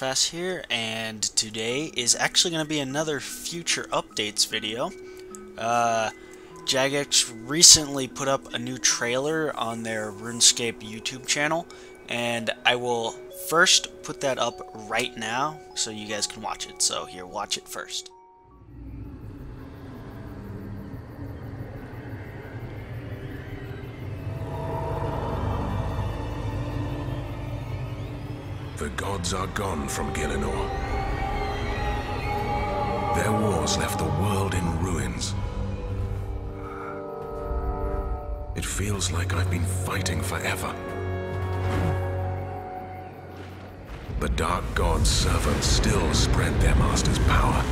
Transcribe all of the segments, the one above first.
Summerfast here, and today is actually going to be another future updates video. Jagex recently put up a new trailer on their RuneScape YouTube channel, and I will first put that up right now so you guys can watch it. So here, watch it first. The gods are gone from Gielinor. Their wars left the world in ruins. It feels like I've been fighting forever. The Dark God's servants still spread their master's power.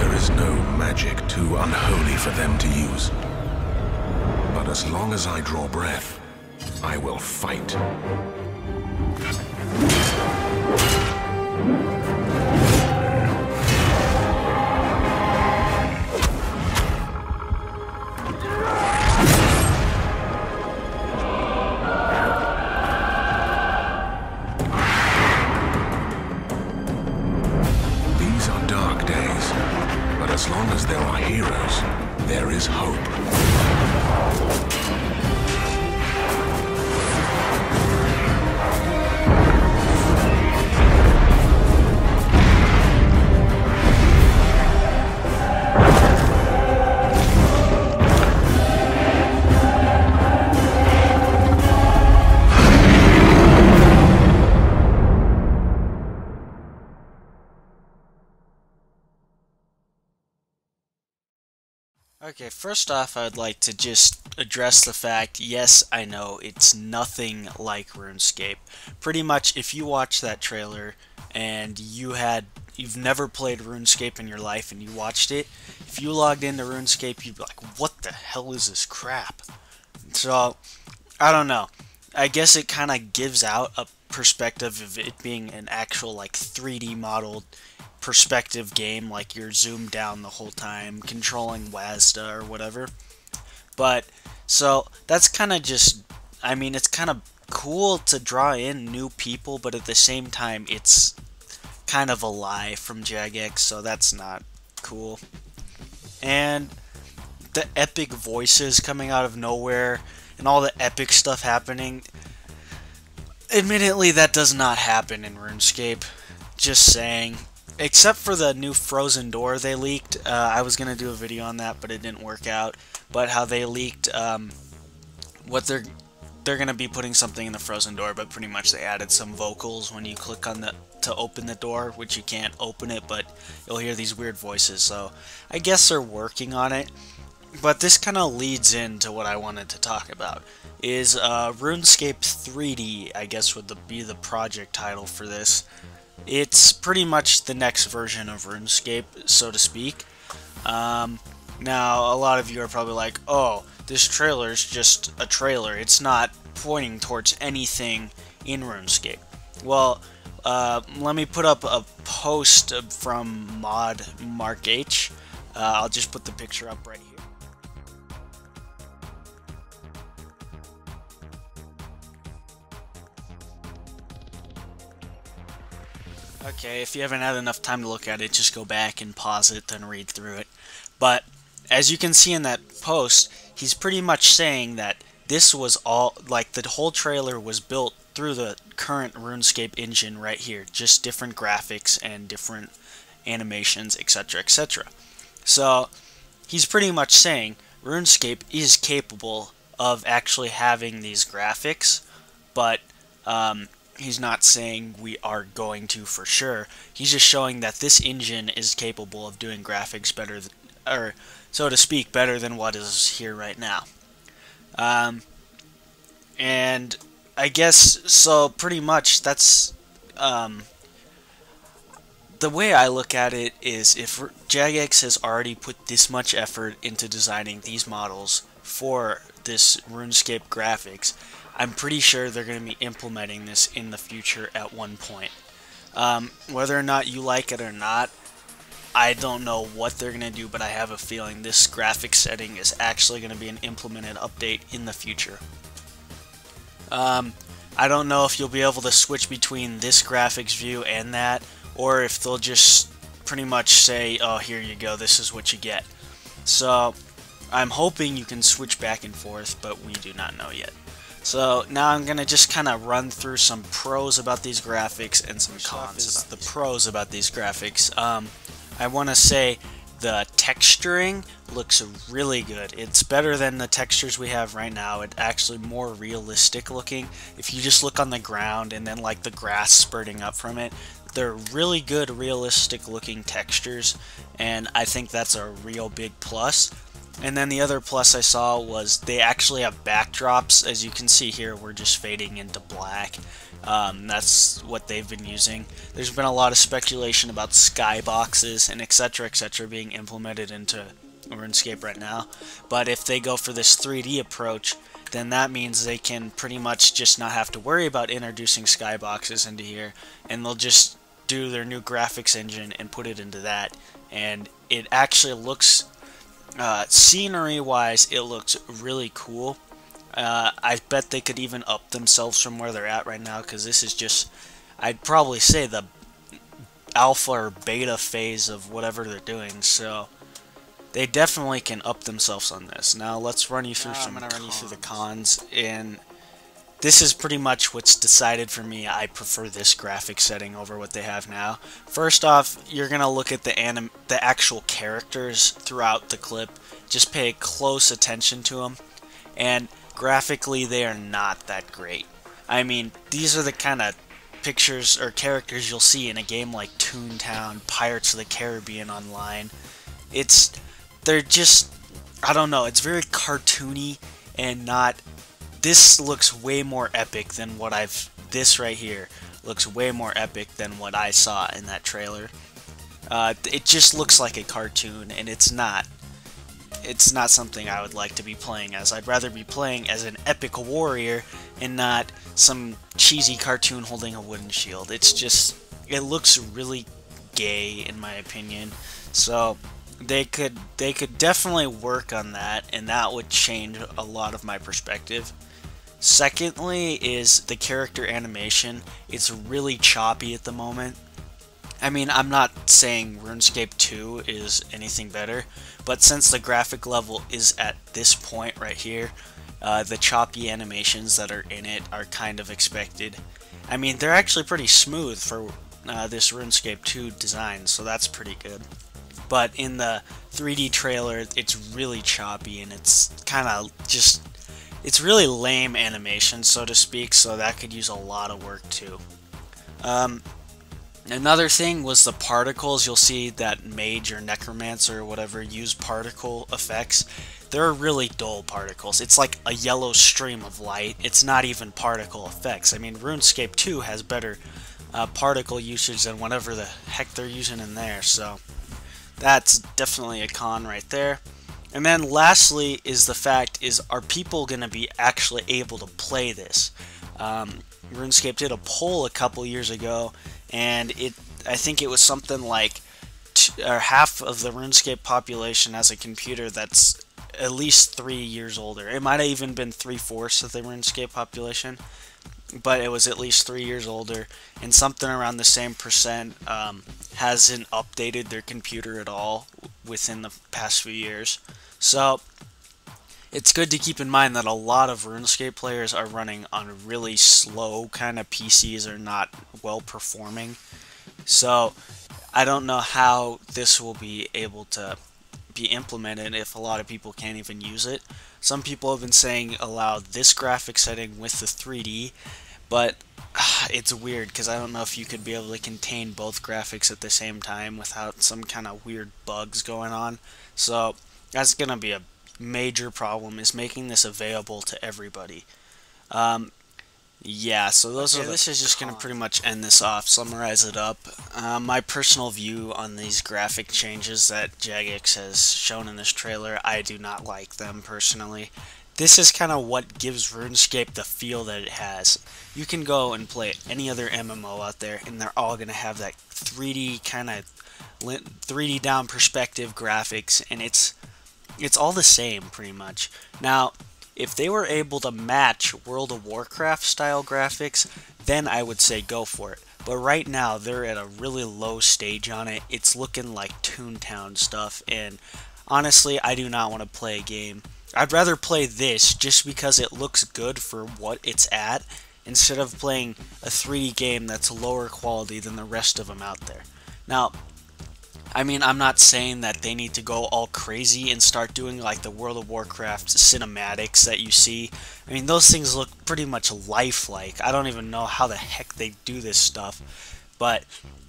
There is no magic too unholy for them to use. But as long as I draw breath, I will fight. These are dark days, but as long as there are heroes, there is hope. Okay, first off, I'd like to just address the fact, yes, I know, it's nothing like RuneScape. Pretty much, if you watch that trailer and you've never played RuneScape in your life and you watched it, if you logged into RuneScape, you'd be like, what the hell is this crap? So, I don't know. I guess it kind of gives out a perspective of it being an actual, like, 3D modeled perspective game, like you're zoomed down the whole time, controlling WASDA or whatever. But, so, that's kind of just, I mean, it's kind of cool to draw in new people, but at the same time, it's kind of a lie from Jagex, so that's not cool. And the epic voices coming out of nowhere, and all the epic stuff happening, admittedly, that does not happen in RuneScape. Just saying. Except for the new Frozen Door they leaked. I was going to do a video on that, but it didn't work out. But how they leaked what they're going to be putting something in the Frozen Door, but pretty much they added some vocals when you click on to open the door, which you can't open it, but you'll hear these weird voices. So I guess they're working on it. But this kind of leads into what I wanted to talk about. Is RuneScape 3D, I guess would be the project title for this. It's pretty much the next version of RuneScape, so to speak. Now, a lot of you are probably like, oh, this trailer is just a trailer. It's not pointing towards anything in RuneScape. Well, let me put up a post from Mod Mark H. I'll just put the picture up right here. Okay, if you haven't had enough time to look at it, just go back and pause it, then read through it. But, as you can see in that post, he's pretty much saying that this was all, like, the whole trailer was built through the current RuneScape engine right here. Just different graphics and different animations, etc., etc. So, he's pretty much saying RuneScape is capable of actually having these graphics, but, he's not saying we are going to for sure. He's just showing that this engine is capable of doing graphics better, or so to speak, better than what is here right now. And I guess, so pretty much that's, the way I look at it is if Jagex has already put this much effort into designing these models for this RuneScape graphics, I'm pretty sure they're going to be implementing this in the future at one point. Whether or not you like it or not, I don't know what they're going to do, but I have a feeling this graphic setting is actually going to be an implemented update in the future. I don't know if you'll be able to switch between this graphics view and that, or if they'll just pretty much say, oh, here you go, this is what you get. So I'm hoping you can switch back and forth, but we do not know yet. So now I'm going to just kind of run through some pros about these graphics and some cons about the pros about these graphics. I want to say the texturing looks really good. It's better than the textures we have right now. It's actually more realistic looking. If you just look on the ground and then like the grass spurting up from it, they're really good realistic looking textures, and I think that's a real big plus. And then the other plus I saw was they actually have backdrops. As you can see here, we're just fading into black. That's what they've been using. There's been a lot of speculation about skyboxes and etc being implemented into RuneScape right now. But if they go for this 3D approach, then that means they can pretty much just not have to worry about introducing skyboxes into here, and they'll just do their new graphics engine and put it into that. And it actually looks, scenery wise, it looks really cool. I bet they could even up themselves from where they're at right now, because this is just, I'd probably say, the alpha or beta phase of whatever they're doing, so they definitely can up themselves on this. Now let's run you through I'm going to run you through the cons, and this is pretty much what's decided for me. I prefer this graphic setting over what they have now. First off, you're going to look at the actual characters throughout the clip. Just pay close attention to them, and graphically they are not that great. I mean, these are the kind of pictures or characters you'll see in a game like Toontown, Pirates of the Caribbean Online. They're just, I don't know, it's very cartoony and not, this looks way more epic than what this right here looks way more epic than what I saw in that trailer. It just looks like a cartoon, and it's not something I would like to be playing as. I'd rather be playing as an epic warrior and not some cheesy cartoon holding a wooden shield. It's just, it looks really gay in my opinion. So they could definitely work on that, and that would change a lot of my perspective. Secondly is the character animation. It's really choppy at the moment. I mean, I'm not saying RuneScape 2 is anything better, but since the graphic level is at this point right here, the choppy animations that are in it are kind of expected. I mean, they're actually pretty smooth for this RuneScape 2 design, so that's pretty good. But in the 3D trailer, it's really choppy, and it's kind of just, it's really lame animation, so to speak, so that could use a lot of work too. Another thing was the particles. You'll see that Mage or Necromancer or whatever use particle effects. They're really dull particles. It's like a yellow stream of light. It's not even particle effects. I mean, RuneScape 2 has better particle usage than whatever the heck they're using in there, so that's definitely a con right there. And then lastly is the fact is, are people going to be actually able to play this? RuneScape did a poll a couple years ago, and I think it was something like half of the RuneScape population has a computer that's at least 3 years older. It might have even been 3/4 of the RuneScape population, but it was at least 3 years older, and something around the same percent hasn't updated their computer at all within the past few years. So it's good to keep in mind that a lot of RuneScape players are running on really slow kind of PCs, or not well performing. So I don't know how this will be able to be implemented if a lot of people can't even use it. Some people have been saying allow this graphic setting with the 3D, but it's weird because I don't know if you could be able to contain both graphics at the same time without some kind of weird bugs going on. So that's going to be a major problem, is making this available to everybody. Yeah, so those are this is just going to pretty much end this off, summarize it up. My personal view on these graphic changes that Jagex has shown in this trailer, I do not like them personally. This is kind of what gives RuneScape the feel that it has. You can go and play any other MMO out there, and they're all going to have that 3D kind of 3D down perspective graphics, and it's all the same pretty much. Now, If they were able to match World of Warcraft style graphics, then I would say go for it. But right now, they're at a really low stage on it. It's looking like Toontown stuff, and honestly, I do not want to play a game. I'd rather play this just because it looks good for what it's at, instead of playing a 3D game that's lower quality than the rest of them out there. Now, I mean, I'm not saying that they need to go all crazy and start doing like the World of Warcraft cinematics that you see. I mean, those things look pretty much lifelike. I don't even know how the heck they do this stuff. But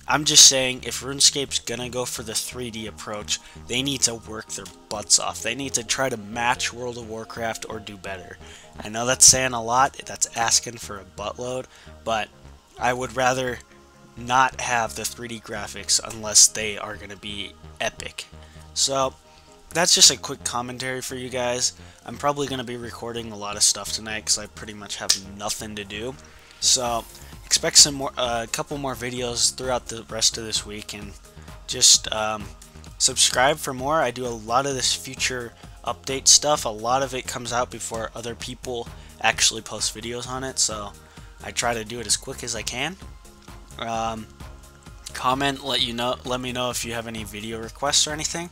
I'm just saying, if RuneScape's gonna go for the 3D approach, they need to work their butts off. They need to try to match World of Warcraft or do better. I know that's saying a lot, that's asking for a buttload, but I would rather not have the 3D graphics unless they are going to be epic. So that's just a quick commentary for you guys. I'm probably going to be recording a lot of stuff tonight because I pretty much have nothing to do. So expect some more, a couple more videos throughout the rest of this week, and just subscribe for more. I do a lot of this future update stuff. A lot of it comes out before other people actually post videos on it, so I try to do it as quick as I can. Comment, let me know if you have any video requests or anything.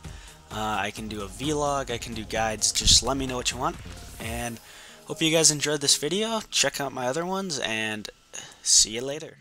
I can do a vlog, I can do guides, just let me know what you want. And hope you guys enjoyed this video. Check out my other ones, and see you later.